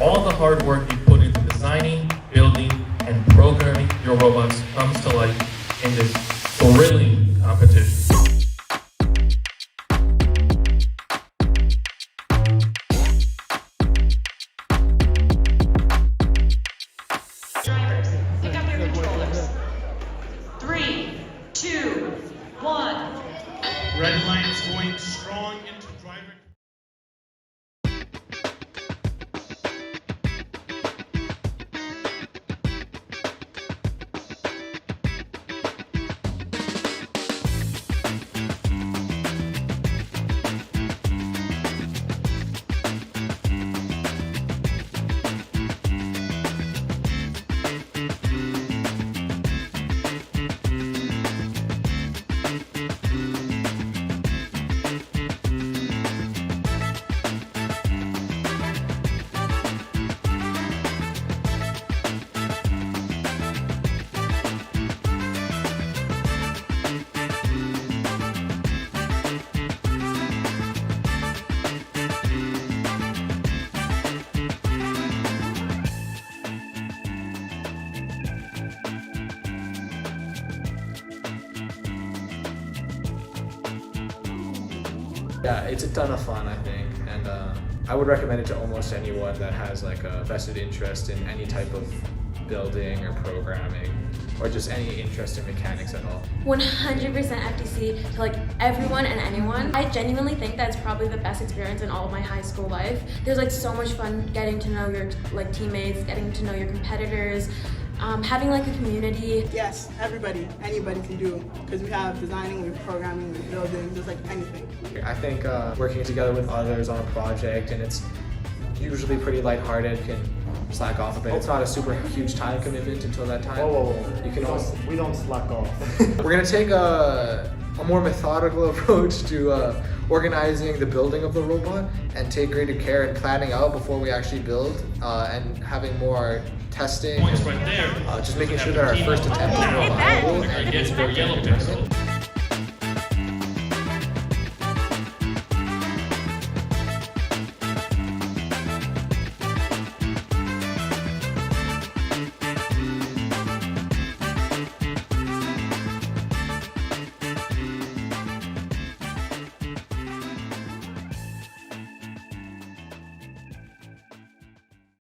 all the hard work you put into designing, building, and programming your robots comes to life in this thrilling competition. Drivers, pick up your controllers. 3, 2, 1. Red lights going strong into driver. Yeah, it's a ton of fun, I think, and I would recommend it to almost anyone that has like a vested interest in any type of building or programming, or just any interest in mechanics at all. 100% FTC to like everyone and anyone. I genuinely think that's probably the best experience in all of my high school life. There's like so much fun getting to know your like teammates, getting to know your competitors, having like a community. Yes, everybody, anybody can do, because we have designing, we have programming, we have building, just like anything. I think working together with others on a project, and it's usually pretty lighthearted, can slack off a bit. It's not a super huge time commitment until that time. Whoa. You can also, We don't slack off. we're gonna take a more methodical approach to organizing the building of the robot, and take greater care in planning out before we actually build, and having more testing, Points right there. just making sure that our first attempt is reliable and Yes, it's for very yellow tournament. pixel.